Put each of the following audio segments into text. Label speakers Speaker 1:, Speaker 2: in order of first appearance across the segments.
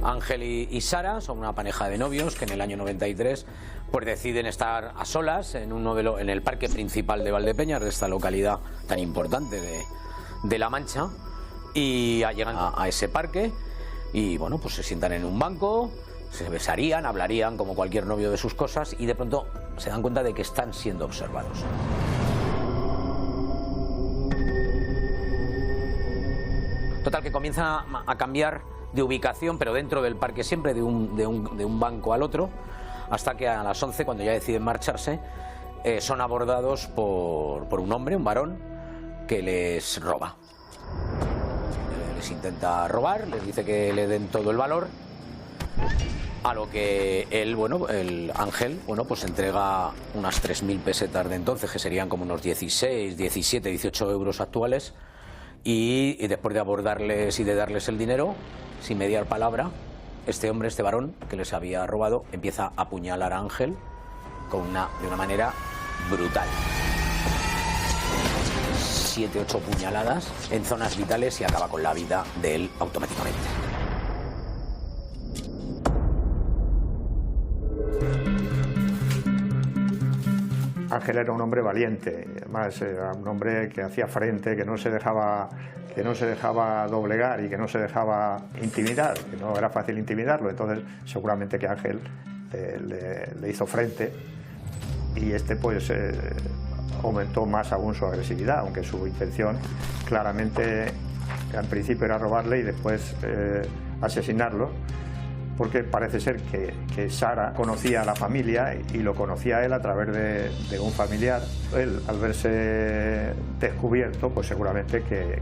Speaker 1: Ángel y Sara son una pareja de novios que en el año 93 pues deciden estar a solas en en el parque principal de Valdepeñas, de esta localidad tan importante de La Mancha, y llegan a ese parque y bueno, pues se sientan en un banco, se besarían, hablarían como cualquier novio de sus cosas, y de pronto se dan cuenta de que están siendo observados. Total, que comienza a cambiar de ubicación, pero dentro del parque siempre, de un banco al otro, hasta que a las 11, cuando ya deciden marcharse, son abordados por un hombre, un varón, que les roba. Les intenta robar, les dice que le den todo el valor, a lo que él, bueno, el Ángel, bueno, pues entrega unas 3.000 pesetas de entonces, que serían como unos 16, 17, 18 euros actuales, y después de abordarles y de darles el dinero, sin mediar palabra, este hombre, este varón que les había robado, empieza a apuñalar a Ángel de una manera brutal. 7, 8 puñaladas en zonas vitales y acaba con la vida de él automáticamente.
Speaker 2: Ángel era un hombre valiente, además era un hombre que hacía frente, que no se dejaba doblegar y que no se dejaba intimidar, que no era fácil intimidarlo. Entonces seguramente que Ángel le hizo frente, y este pues aumentó más aún su agresividad, aunque su intención claramente al principio era robarle y después asesinarlo, porque parece ser que Sara conocía a la familia y lo conocía a él a través de un familiar. Él, al verse descubierto, pues seguramente que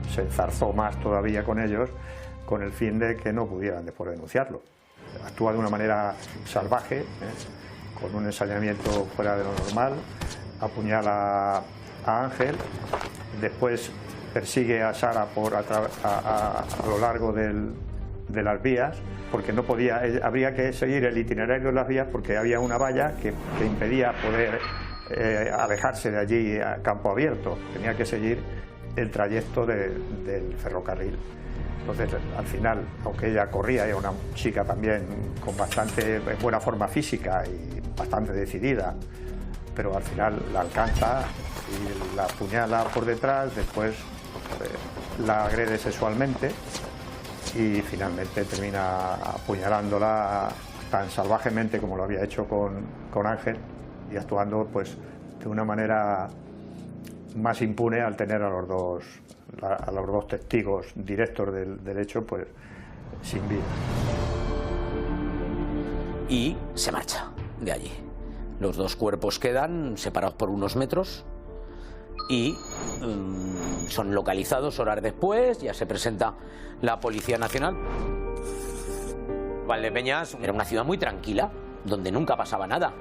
Speaker 2: se enzarzó más todavía con ellos, con el fin de que no pudieran después denunciarlo. Actúa de una manera salvaje, con un ensañamiento fuera de lo normal, apuñala a Ángel, después persigue a Sara a lo largo de las vías, porque no podía, habría que seguir el itinerario de las vías porque había una valla que impedía poder alejarse de allí a campo abierto. Tenía que seguir el trayecto del ferrocarril. Entonces, al final, aunque ella corría, era una chica también con bastante buena forma física y bastante decidida, pero al final la alcanza y la apuñala por detrás, después la agrede sexualmente y finalmente termina apuñalándola tan salvajemente como lo había hecho con Ángel, y actuando pues de una manera más impune al tener a los dos testigos directos del hecho pues sin vida.
Speaker 1: Y se marcha de allí. Los dos cuerpos quedan separados por unos metros y son localizados horas después. Ya se presenta la Policía Nacional. Valdepeñas era una ciudad muy tranquila, donde nunca pasaba nada.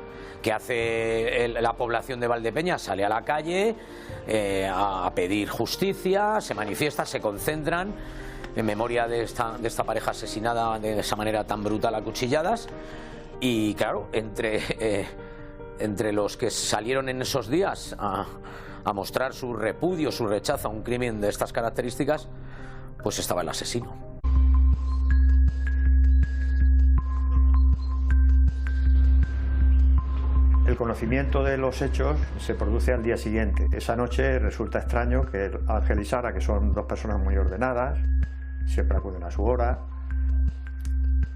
Speaker 1: ¿Qué hace la población de Valdepeñas? Sale a la calle a pedir justicia, se manifiesta, se concentran en memoria de esta pareja asesinada de esa manera tan brutal a cuchilladas. Y claro, entre los que salieron en esos días a mostrar su repudio, su rechazo a un crimen de estas características, pues estaba el asesino.
Speaker 2: El conocimiento de los hechos se produce al día siguiente. Esa noche resulta extraño que Ángel y Sara, que son dos personas muy ordenadas, siempre acuden a su hora,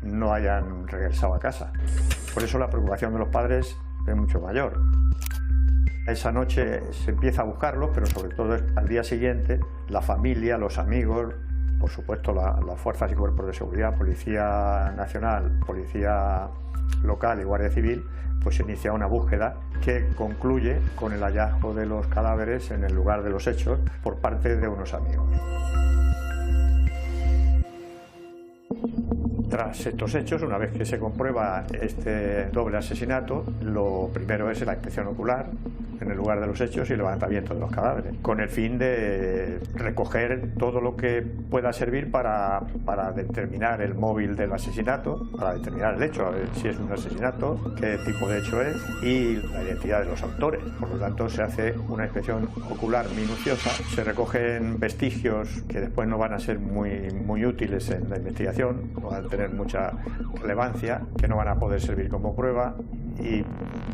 Speaker 2: no hayan regresado a casa. Por eso la preocupación de los padres es mucho mayor. Esa noche se empieza a buscarlos, pero sobre todo al día siguiente la familia, los amigos, por supuesto las fuerzas y cuerpos de seguridad, Policía Nacional, Policía Local y Guardia Civil, pues se inicia una búsqueda que concluye con el hallazgo de los cadáveres en el lugar de los hechos por parte de unos amigos. Tras estos hechos, una vez que se comprueba este doble asesinato, lo primero es la inspección ocular en el lugar de los hechos y el levantamiento de los cadáveres, con el fin de recoger todo lo que pueda servir para determinar el móvil del asesinato, para determinar el hecho, a ver si es un asesinato, qué tipo de hecho es y la identidad de los autores. Por lo tanto, se hace una inspección ocular minuciosa, se recogen vestigios que después no van a ser muy útiles en la investigación, no van a tener mucha relevancia, que no van a poder servir como prueba, y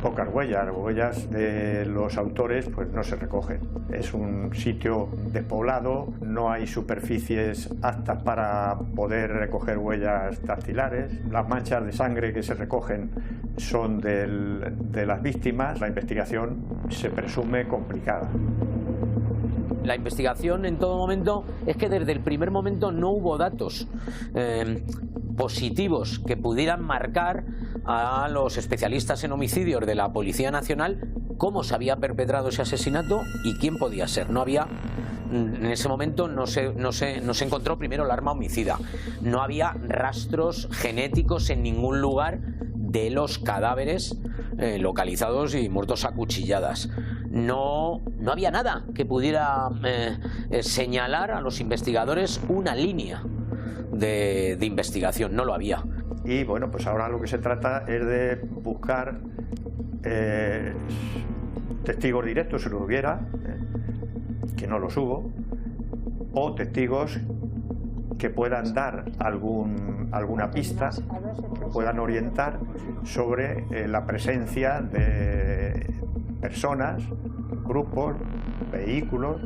Speaker 2: pocas huellas de los autores pues no se recogen. Es un sitio despoblado, no hay superficies aptas para poder recoger huellas dactilares, las manchas de sangre que se recogen son de las víctimas, la investigación se presume complicada.
Speaker 1: La investigación en todo momento es que desde el primer momento no hubo datos positivos que pudieran marcar a los especialistas en homicidios de la Policía Nacional cómo se había perpetrado ese asesinato y quién podía ser. No había, en ese momento no se encontró primero el arma homicida, no había rastros genéticos en ningún lugar de los cadáveres localizados y muertos a cuchilladas. No había nada que pudiera señalar a los investigadores una línea de investigación, no lo había.
Speaker 2: Y bueno, pues ahora lo que se trata es de buscar testigos directos, si los hubiera, que no los hubo, o testigos que puedan dar alguna pista, que puedan orientar sobre la presencia de personas, grupos, vehículos,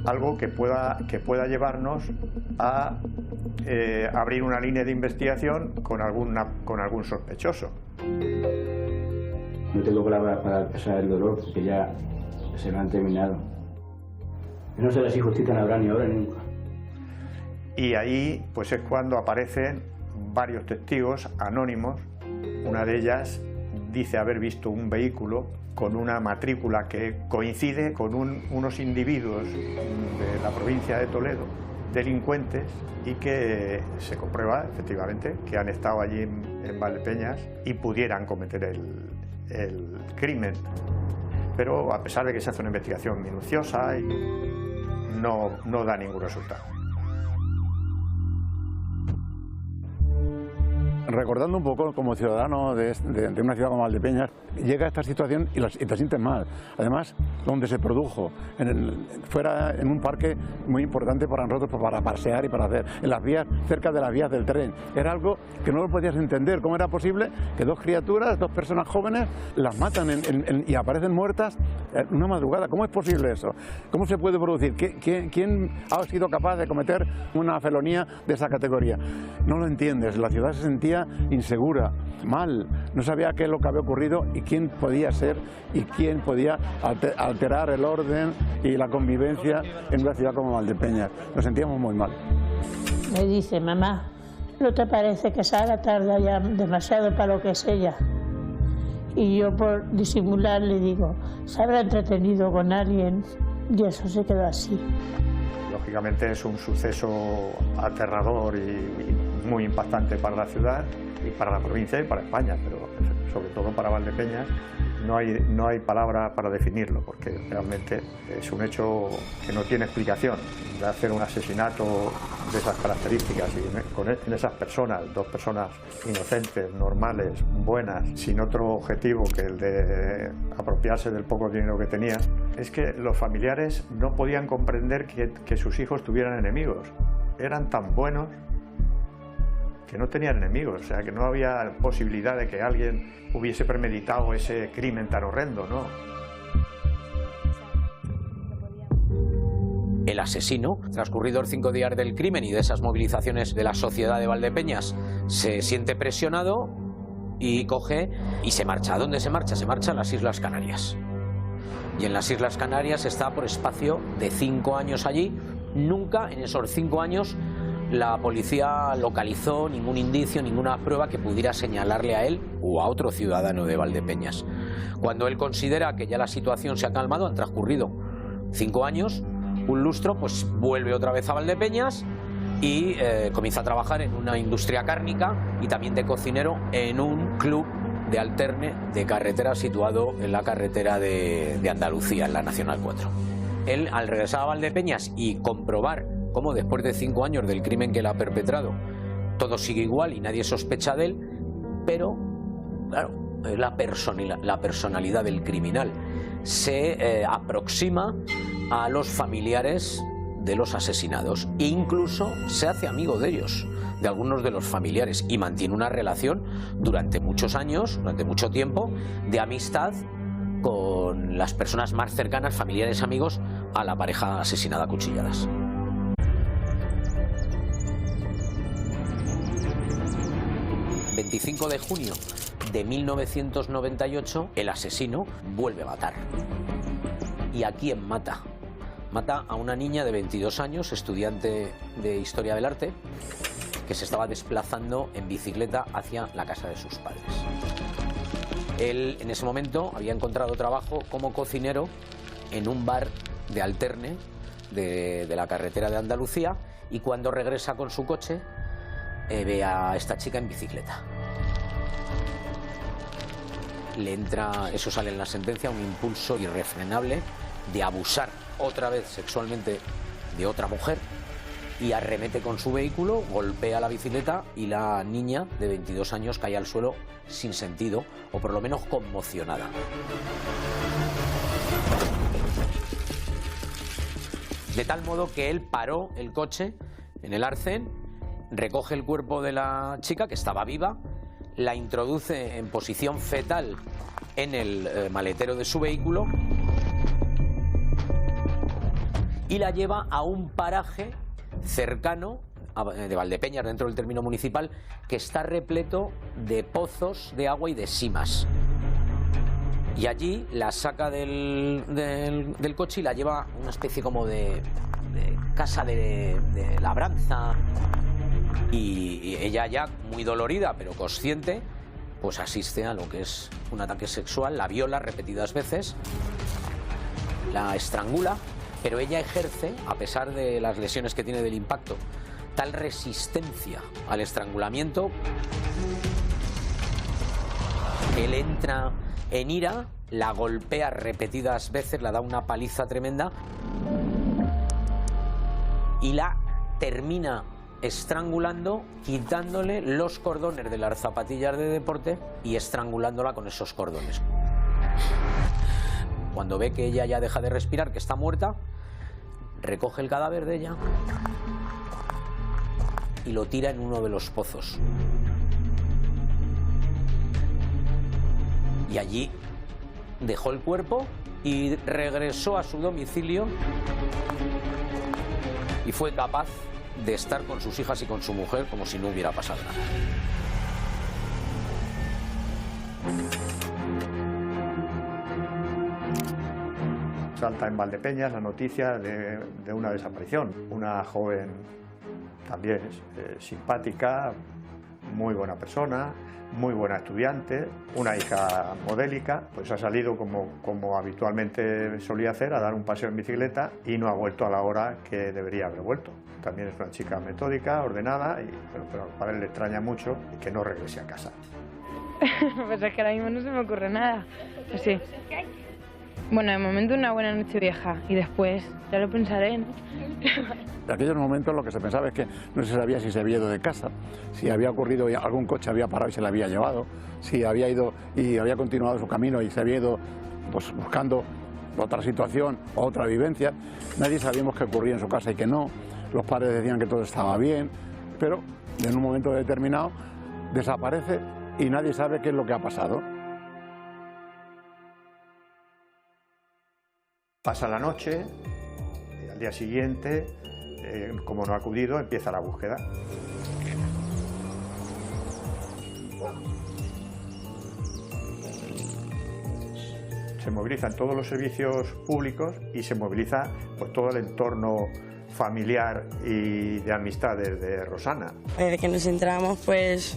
Speaker 2: algo que pueda llevarnos a abrir una línea de investigación con algún sospechoso.
Speaker 3: No tengo palabras para expresar el dolor porque ya se me han terminado. No sé si justicia no habrá ni ahora ni nunca.
Speaker 2: Y ahí pues es cuando aparecen varios testigos anónimos. Una de ellas dice haber visto un vehículo con una matrícula que coincide con unos individuos de la provincia de Toledo, delincuentes, y que se comprueba efectivamente que han estado allí en Valdepeñas y pudieran cometer el crimen. Pero a pesar de que se hace una investigación minuciosa, no da ningún resultado.
Speaker 4: Recordando un poco como ciudadano de una ciudad como Valdepeñas, llega a esta situación y te sientes mal. Además, donde se produjo, fuera en un parque muy importante para nosotros, para pasear y para hacer, en las vías, cerca de las vías del tren. Era algo que no lo podías entender. ¿Cómo era posible que dos criaturas, dos personas jóvenes, las matan y aparecen muertas en una madrugada? ¿Cómo es posible eso? ¿Cómo se puede producir? ¿Quién ha sido capaz de cometer una felonía de esa categoría? No lo entiendes. La ciudad se sentía insegura, mal, no sabía qué es lo que había ocurrido y quién podía ser y quién podía alterar el orden y la convivencia en una ciudad como Valdepeñas. Nos sentíamos muy mal.
Speaker 5: Me dice, mamá, ¿no te parece que Sara tarda ya demasiado para lo que es ella? Y yo, por disimular, le digo, se habrá entretenido con alguien, y eso se quedó así.
Speaker 2: Lógicamente es un suceso aterrador y muy impactante para la ciudad y para la provincia y para España, pero sobre todo para Valdepeñas no hay palabra para definirlo, porque realmente es un hecho que no tiene explicación. De hacer un asesinato de esas características y en esas personas, dos personas inocentes, normales, buenas, sin otro objetivo que el de apropiarse del poco dinero que tenían, es que los familiares no podían comprender que sus hijos tuvieran enemigos. Eran tan buenos que no tenían enemigos, o sea, que no había posibilidad de que alguien hubiese premeditado ese crimen tan horrendo, ¿no?
Speaker 1: El asesino, transcurridos 5 días del crimen y de esas movilizaciones de la sociedad de Valdepeñas, se siente presionado y coge y se marcha. ¿A dónde se marcha? Se marcha a las Islas Canarias. Y en las Islas Canarias está por espacio de 5 años allí. Nunca en esos 5 años la policía localizó ningún indicio, ninguna prueba que pudiera señalarle a él o a otro ciudadano de Valdepeñas. Cuando él considera que ya la situación se ha calmado, han transcurrido 5 años, un lustro, pues vuelve otra vez a Valdepeñas y comienza a trabajar en una industria cárnica y también de cocinero en un club de alterne de carretera situado en la carretera de Andalucía, en la Nacional 4. Él, al regresar a Valdepeñas y comprobar cómo después de 5 años del crimen que él ha perpetrado, todo sigue igual y nadie sospecha de él, pero, claro, la personalidad del criminal se aproxima a los familiares de los asesinados e incluso se hace amigo de ellos, de algunos de los familiares, y mantiene una relación durante muchos años, durante mucho tiempo, de amistad con las personas más cercanas, familiares, amigos a la pareja asesinada a cuchilladas. El 25 de junio de 1998, el asesino vuelve a matar. ¿Y a quién mata? Mata a una niña de 22 años, estudiante de Historia del Arte, que se estaba desplazando en bicicleta hacia la casa de sus padres. Él, en ese momento, había encontrado trabajo como cocinero en un bar de alterne de la carretera de Andalucía, y cuando regresa con su coche, ve a esta chica en bicicleta. Le entra, eso sale en la sentencia, un impulso irrefrenable de abusar otra vez sexualmente de otra mujer, y arremete con su vehículo, golpea la bicicleta y la niña de 22 años cae al suelo sin sentido, o por lo menos conmocionada. De tal modo que él paró el coche en el arcén, recoge el cuerpo de la chica, que estaba viva, la introduce en posición fetal en el maletero de su vehículo y la lleva a un paraje cercano de Valdepeñas, dentro del término municipal, que está repleto de pozos de agua y de simas. Y allí la saca del coche y la lleva a una especie como de casa de labranza. Y ella, ya muy dolorida pero consciente, pues asiste a lo que es un ataque sexual, la viola repetidas veces, la estrangula, pero ella ejerce, a pesar de las lesiones que tiene del impacto, tal resistencia al estrangulamiento que él entra en ira, la golpea repetidas veces, la da una paliza tremenda y la termina estrangulando, quitándole los cordones de las zapatillas de deporte y estrangulándola con esos cordones. Cuando ve que ella ya deja de respirar, que está muerta, recoge el cadáver de ella y lo tira en uno de los pozos. Y allí dejó el cuerpo y regresó a su domicilio y fue capaz de estar con sus hijas y con su mujer como si no hubiera pasado nada.
Speaker 2: Salta en Valdepeñas la noticia de una desaparición. Una joven también simpática, muy buena persona, muy buena estudiante, una hija modélica, pues ha salido como habitualmente solía hacer, a dar un paseo en bicicleta y no ha vuelto a la hora que debería haber vuelto. También es una chica metódica, ordenada, pero al padre le extraña mucho que no regrese a casa.
Speaker 6: Pues es que ahora mismo no se me ocurre nada. Pues sí. Bueno, de momento una buena noche vieja y después ya lo pensaré, ¿no?
Speaker 4: En aquellos momentos lo que se pensaba es que no se sabía si se había ido de casa, si había ocurrido, algún coche había parado y se la había llevado, si había ido y había continuado su camino y se había ido pues, buscando otra situación o otra vivencia. Nadie sabíamos qué ocurría en su casa y que no. Los padres decían que todo estaba bien, pero en un momento determinado desaparece y nadie sabe qué es lo que ha pasado.
Speaker 2: Pasa la noche, y al día siguiente, como no ha acudido, empieza la búsqueda. Se movilizan todos los servicios públicos y se moviliza pues, todo el entorno familiar y de amistades de Rosana.
Speaker 7: Desde que nos enteramos, pues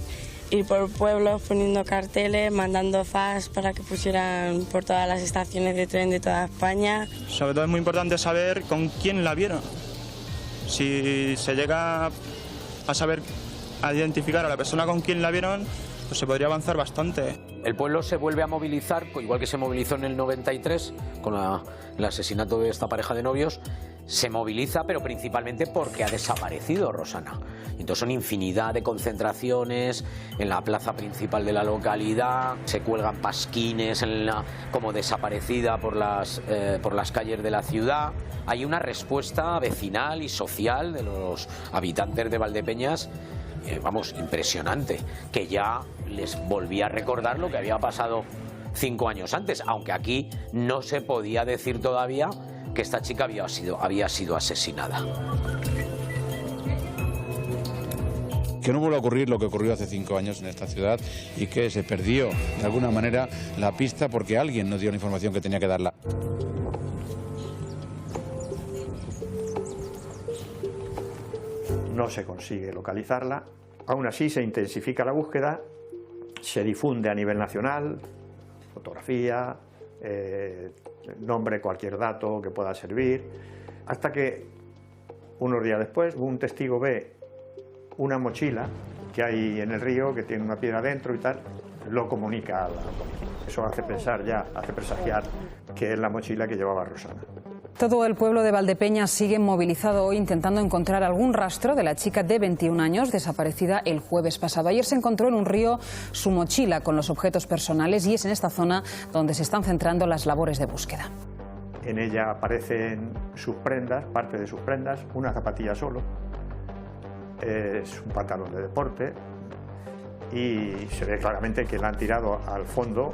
Speaker 7: ir por pueblos poniendo carteles, mandando fax para que pusieran por todas las estaciones de tren de toda España.
Speaker 8: Sobre todo es muy importante saber con quién la vieron. Si se llega a saber, a identificar a la persona con quien la vieron, pues se podría avanzar bastante.
Speaker 1: El pueblo se vuelve a movilizar, igual que se movilizó en el 93 con el asesinato de esta pareja de novios. Se moviliza, pero principalmente porque ha desaparecido Rosana. Entonces son infinidad de concentraciones en la plaza principal de la localidad, se cuelgan pasquines como desaparecida por las calles de la ciudad. Hay una respuesta vecinal y social de los habitantes de Valdepeñas, vamos, impresionante, que ya les volvía a recordar lo que había pasado 5 años antes, aunque aquí no se podía decir todavía que esta chica había sido asesinada.
Speaker 9: Que no vuelva a ocurrir lo que ocurrió hace 5 años en esta ciudad y que se perdió de alguna manera la pista porque alguien no dio la información que tenía que darla.
Speaker 2: No se consigue localizarla, aún así se intensifica la búsqueda, se difunde a nivel nacional, fotografía, nombre, cualquier dato que pueda servir, hasta que unos días después un testigo ve una mochila que hay en el río que tiene una piedra dentro y tal, lo comunica a la policía. Eso hace presagiar que es la mochila que llevaba Rosana.
Speaker 10: Todo el pueblo de Valdepeñas sigue movilizado hoy intentando encontrar algún rastro de la chica de 21 años desaparecida el jueves pasado. Ayer se encontró en un río su mochila con los objetos personales y es en esta zona donde se están centrando las labores de búsqueda.
Speaker 2: En ella aparecen sus prendas, parte de sus prendas, una zapatilla solo, es un pantalón de deporte y se ve claramente que la han tirado al fondo,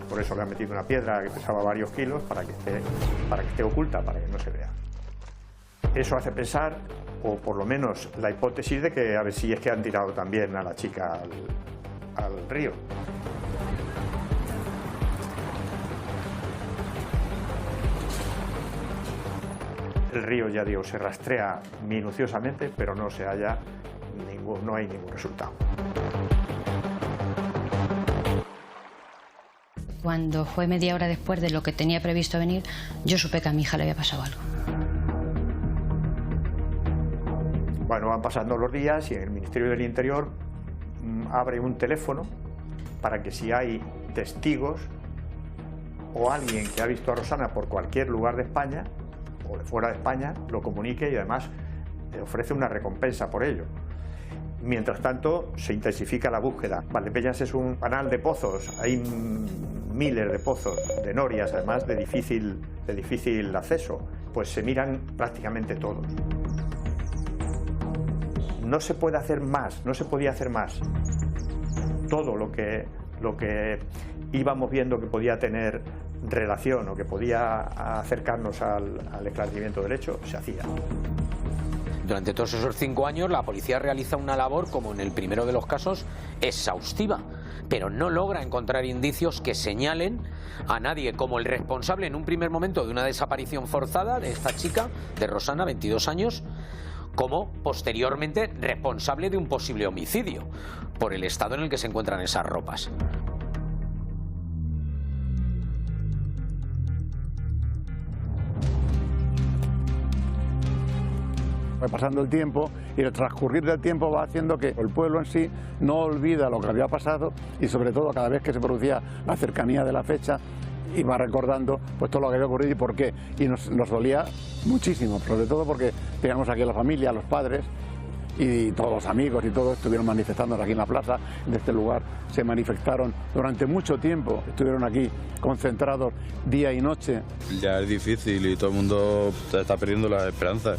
Speaker 2: por eso le han metido una piedra que pesaba varios kilos para que esté oculta, para que no se vea. Eso hace pensar, o por lo menos la hipótesis de que a ver si es que han tirado también a la chica al río. El río, ya digo, se rastrea minuciosamente, pero no hay ningún resultado.
Speaker 11: Cuando fue media hora después de lo que tenía previsto venir, yo supe que a mi hija le había pasado algo.
Speaker 2: Bueno, van pasando los días y el Ministerio del Interior abre un teléfono para que si hay testigos o alguien que ha visto a Rosana por cualquier lugar de España o de fuera de España, lo comunique y además ofrece una recompensa por ello. Mientras tanto, se intensifica la búsqueda. Valdepeñas es un panal de pozos, hay miles de pozos, de norias, además de difícil acceso. Pues se miran prácticamente todos. No se puede hacer más, no se podía hacer más. Todo lo que íbamos viendo que podía tener relación o que podía acercarnos al esclarecimiento del hecho, se hacía.
Speaker 1: Durante todos esos 5 años la policía realiza una labor, como en el primero de los casos, exhaustiva, pero no logra encontrar indicios que señalen a nadie como el responsable en un primer momento de una desaparición forzada de esta chica, de Rosana, 22 años, como posteriormente responsable de un posible homicidio, por el estado en el que se encuentran esas ropas.
Speaker 4: Va pasando el tiempo y el transcurrir del tiempo va haciendo que el pueblo en sí no olvida lo que había pasado y sobre todo cada vez que se producía la cercanía de la fecha iba recordando pues todo lo que había ocurrido y por qué. Y nos dolía muchísimo, sobre todo porque teníamos aquí a la familia, a los padres y todos los amigos y todos estuvieron manifestándose aquí en la plaza de este lugar. Se manifestaron durante mucho tiempo, estuvieron aquí concentrados día y noche.
Speaker 9: Ya es difícil y todo el mundo está perdiendo la esperanza.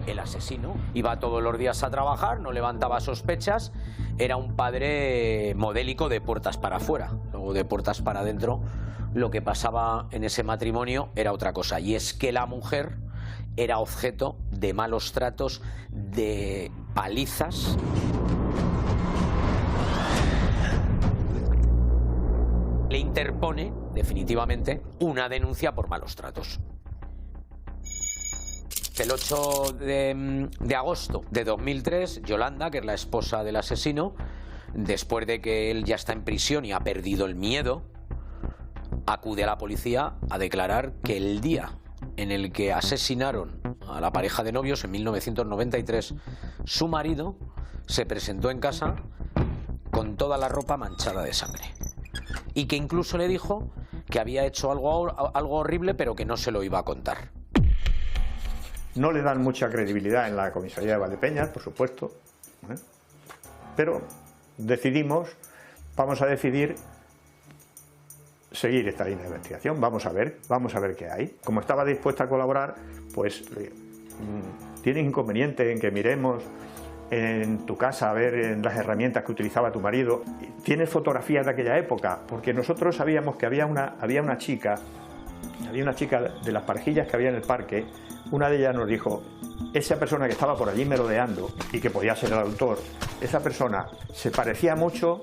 Speaker 1: El asesino iba todos los días a trabajar, no levantaba sospechas, era un padre modélico de puertas para afuera, luego de puertas para adentro. Lo que pasaba en ese matrimonio era otra cosa, y es que la mujer era objeto de malos tratos, de palizas. Le interpone definitivamente una denuncia por malos tratos. El 8 de agosto de 2003, Yolanda, que es la esposa del asesino, después de que él ya está en prisión y ha perdido el miedo, acude a la policía a declarar que el día en el que asesinaron a la pareja de novios, en 1993, su marido se presentó en casa con toda la ropa manchada de sangre. Y que incluso le dijo que había hecho algo horrible, pero que no se lo iba a contar.
Speaker 2: No le dan mucha credibilidad en la comisaría de Valdepeñas, por supuesto, pero vamos a decidir seguir esta línea de investigación, vamos a ver qué hay. Como estaba dispuesta a colaborar, pues ¿tienes inconveniente en que miremos en tu casa a ver en las herramientas que utilizaba tu marido? ¿Tienes fotografías de aquella época? Porque nosotros sabíamos que había una chica de las parejillas que había en el parque. Una de ellas nos dijo: esa persona que estaba por allí merodeando y que podía ser el autor, esa persona se parecía mucho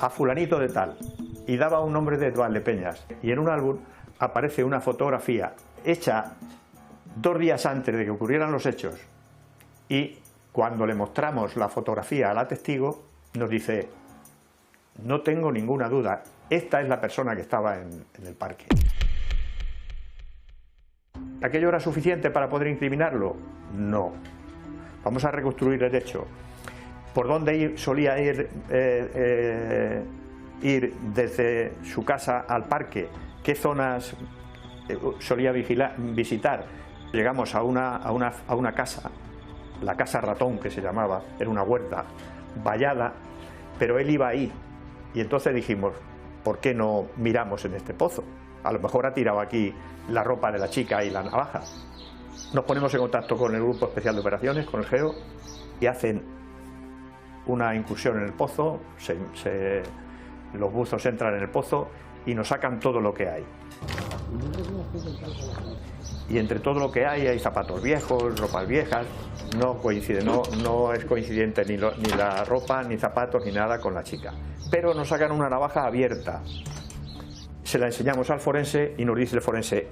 Speaker 2: a fulanito de tal, y daba un nombre de Valdepeñas, y en un álbum aparece una fotografía hecha 2 días antes de que ocurrieran los hechos, y cuando le mostramos la fotografía a la testigo nos dice: no tengo ninguna duda, esta es la persona que estaba en el parque. ¿Aquello era suficiente para poder incriminarlo? No. Vamos a reconstruir el hecho. ¿Por dónde solía ir desde su casa al parque? ¿Qué zonas solía visitar? Llegamos a una casa, la Casa Ratón, que se llamaba, era una huerta vallada, pero él iba ahí. Y entonces dijimos: ¿por qué no miramos en este pozo? A lo mejor ha tirado aquí la ropa de la chica y la navaja. Nos ponemos en contacto con el Grupo Especial de Operaciones, con el GEO, y hacen una incursión en el pozo, los buzos entran en el pozo y nos sacan todo lo que hay. Y entre todo lo que hay zapatos viejos, ropas viejas, no coincide, no es coincidente ni la ropa, ni zapatos, ni nada con la chica. Pero nos sacan una navaja abierta. Se la enseñamos al forense y nos dice el forense: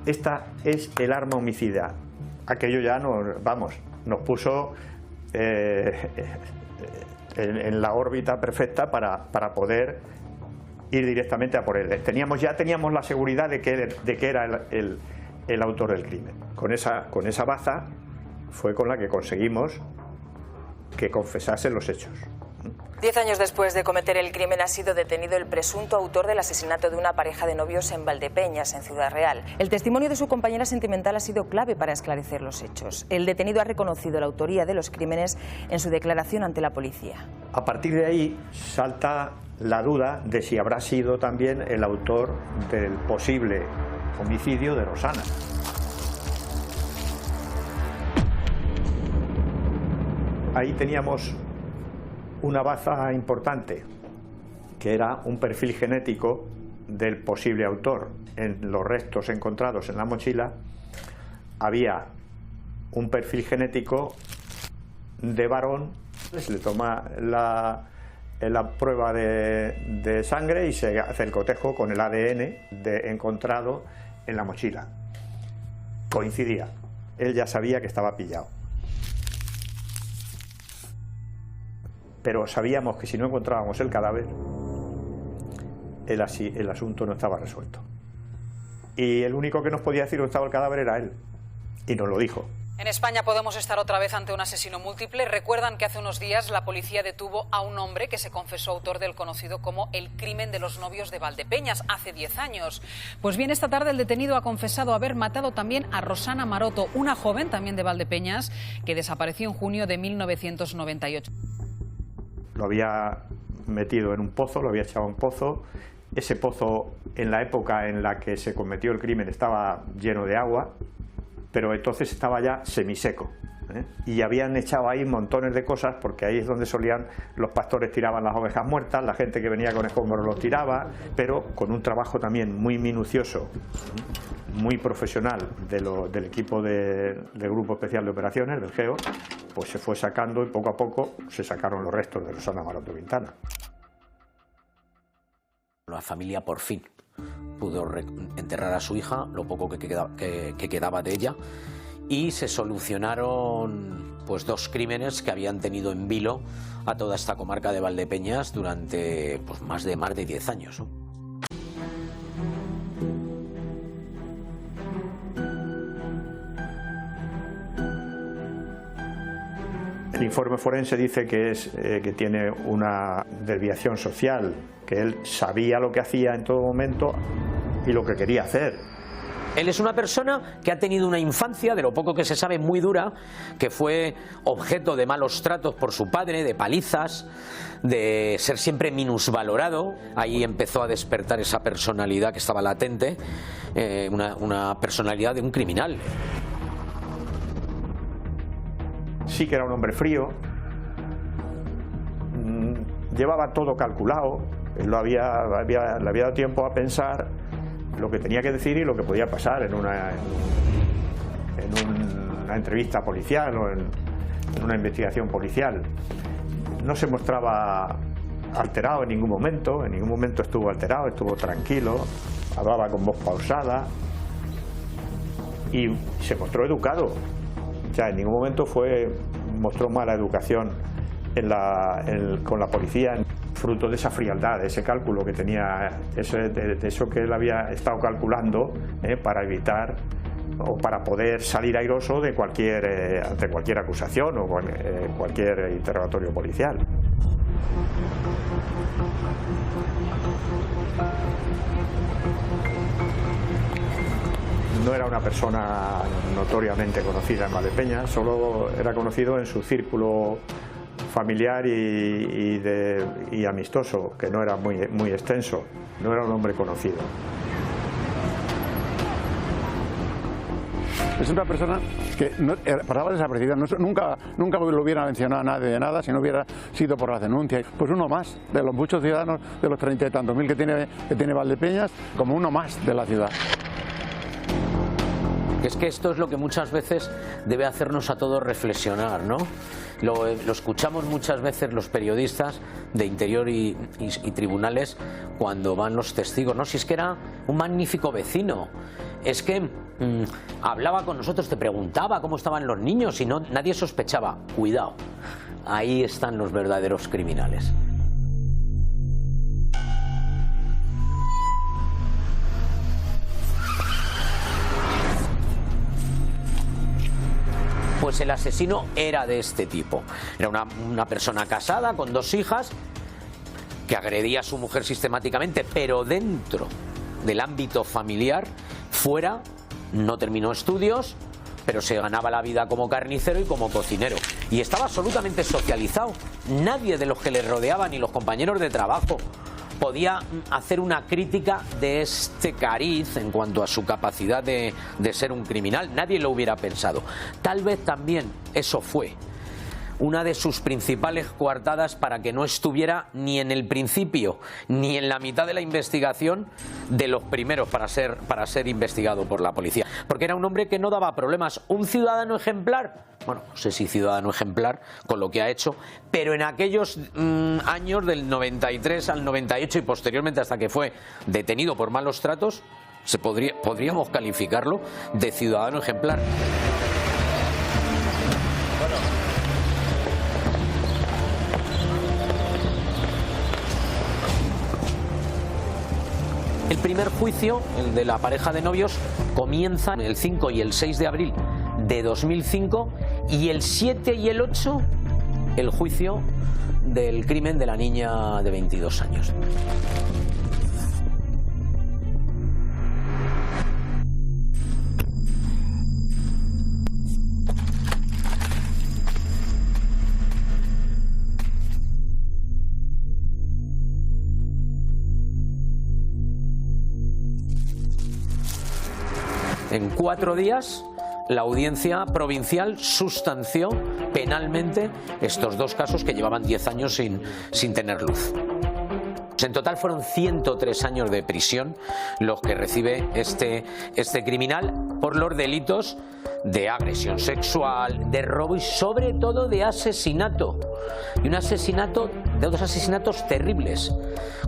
Speaker 2: esta es el arma homicida. Aquello ya nos puso en la órbita perfecta para poder ir directamente a por él. Teníamos la seguridad de que era el autor del crimen. Con esa baza fue con la que conseguimos que confesase los hechos.
Speaker 12: 10 años después de cometer el crimen ha sido detenido el presunto autor del asesinato de una pareja de novios en Valdepeñas, en Ciudad Real. El testimonio de su compañera sentimental ha sido clave para esclarecer los hechos. El detenido ha reconocido la autoría de los crímenes en su declaración ante la policía.
Speaker 2: A partir de ahí salta la duda de si habrá sido también el autor del posible homicidio de Rosana. Ahí teníamos una baza importante, que era un perfil genético del posible autor. En los restos encontrados en la mochila había un perfil genético de varón. Se le toma la prueba de sangre y se hace el cotejo con el ADN encontrado en la mochila. Coincidía. Él ya sabía que estaba pillado. Pero sabíamos que si no encontrábamos el cadáver, el asunto no estaba resuelto. Y el único que nos podía decir dónde estaba el cadáver era él. Y nos lo dijo.
Speaker 10: En España podemos estar otra vez ante un asesino múltiple. Recuerdan que hace unos días la policía detuvo a un hombre que se confesó autor del conocido como el crimen de los novios de Valdepeñas hace 10 años. Pues bien, esta tarde el detenido ha confesado haber matado también a Rosana Maroto, una joven también de Valdepeñas que desapareció en junio de 1998.
Speaker 2: Lo había metido en un pozo, lo había echado a un pozo. Ese pozo, en la época en la que se cometió el crimen, estaba lleno de agua, pero entonces estaba ya semiseco, ¿eh? Y habían echado ahí montones de cosas, porque ahí es donde los pastores tiraban las ovejas muertas, la gente que venía con escombros los tiraba, pero con un trabajo también muy minucioso, muy profesional del equipo del Grupo Especial de Operaciones, del GEO, pues se fue sacando y poco a poco se sacaron los restos de Rosana Maroto Quintana.
Speaker 1: La familia por fin pudo enterrar a su hija, lo poco que quedaba de ella, y se solucionaron pues 2 crímenes que habían tenido en vilo a toda esta comarca de Valdepeñas durante pues más de 10 años, ¿no?
Speaker 2: El informe forense dice que que tiene una desviación social, que él sabía lo que hacía en todo momento y lo que quería hacer.
Speaker 1: Él es una persona que ha tenido una infancia, de lo poco que se sabe, muy dura, que fue objeto de malos tratos por su padre, de palizas, de ser siempre minusvalorado. Ahí empezó a despertar esa personalidad que estaba latente, una personalidad de un criminal.
Speaker 2: Sí que era un hombre frío, llevaba todo calculado, él le había dado tiempo a pensar lo que tenía que decir y lo que podía pasar en una entrevista policial o en una investigación policial. No se mostraba alterado en ningún momento estuvo alterado, estuvo tranquilo, hablaba con voz pausada y se mostró educado. O sea, en ningún momento mostró mala educación con la policía, fruto de esa frialdad, de ese cálculo que tenía, de eso que él había estado calculando para evitar o para poder salir airoso ante cualquier acusación o cualquier interrogatorio policial. No era una persona notoriamente conocida en Valdepeñas, solo era conocido en su círculo familiar y amistoso, que no era muy extenso, no era un hombre conocido.
Speaker 4: Es una persona que pasaba desaparecida, nunca lo hubiera mencionado a nadie de nada si no hubiera sido por la denuncia. Pues uno más de los muchos ciudadanos, de los 30 y tantos mil que tiene Valdepeñas, como uno más de la ciudad.
Speaker 1: Es que esto es lo que muchas veces debe hacernos a todos reflexionar, ¿no? Lo escuchamos muchas veces los periodistas de Interior y tribunales cuando van los testigos, ¿no? Si es que era un magnífico vecino, es que hablaba con nosotros, te preguntaba cómo estaban los niños y nadie sospechaba. Cuidado, ahí están los verdaderos criminales. Pues el asesino era de este tipo. Era una persona casada con 2 hijas que agredía a su mujer sistemáticamente, pero dentro del ámbito familiar, fuera, no terminó estudios, pero se ganaba la vida como carnicero y como cocinero. Y estaba absolutamente socializado. Nadie de los que le rodeaban, ni los compañeros de trabajo, podía hacer una crítica de este cariz en cuanto a su capacidad de ser un criminal. Nadie lo hubiera pensado. Tal vez también eso fue una de sus principales coartadas para que no estuviera ni en el principio ni en la mitad de la investigación de los primeros para ser investigado por la policía. Porque era un hombre que no daba problemas. Un ciudadano ejemplar, bueno, no sé si ciudadano ejemplar con lo que ha hecho, pero en aquellos años del 93 al 98 y posteriormente hasta que fue detenido por malos tratos, podríamos calificarlo de ciudadano ejemplar. El primer juicio, el de la pareja de novios, comienza el 5 y el 6 de abril de 2005 y el 7 y el 8 el juicio del crimen de la niña de 22 años. En 4 días, la audiencia provincial sustanció penalmente estos 2 casos que llevaban 10 años sin tener luz. En total fueron 103 años de prisión los que recibe este criminal por los delitos de agresión sexual, de robo y sobre todo de asesinato. Y de 2 asesinatos terribles,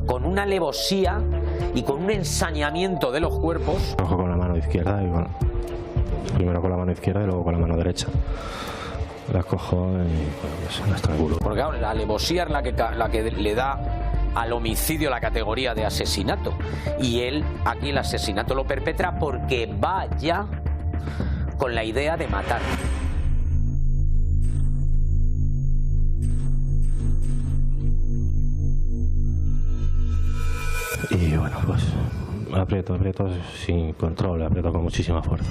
Speaker 1: con una alevosía y con un ensañamiento de los cuerpos.
Speaker 13: Cojo con la mano izquierda y bueno, primero con la mano izquierda y luego con la mano derecha. Las cojo y pues, las estrangulo.
Speaker 1: Porque claro, la alevosía es la que le da al homicidio la categoría de asesinato. Y él aquí el asesinato lo perpetra porque va ya con la idea de matar.
Speaker 13: Y bueno, pues aprieto sin control, aprieto con muchísima fuerza.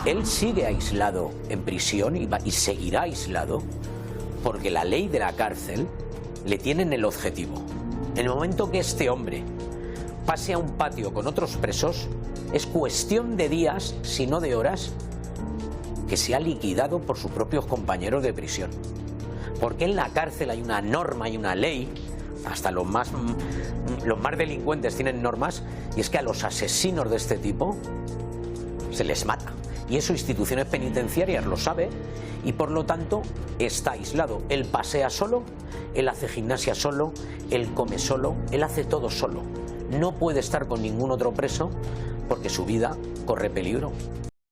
Speaker 1: Él sigue aislado en prisión y seguirá aislado porque la ley de la cárcel le tiene en el objetivo. En el momento que este hombre pase a un patio con otros presos, es cuestión de días, si no de horas, que sea liquidado por sus propios compañeros de prisión. Porque en la cárcel hay una norma y una ley, hasta los más delincuentes tienen normas, y es que a los asesinos de este tipo se les mata. Y eso instituciones penitenciarias lo sabe y por lo tanto está aislado. Él pasea solo, él hace gimnasia solo, él come solo, él hace todo solo. No puede estar con ningún otro preso porque su vida corre peligro.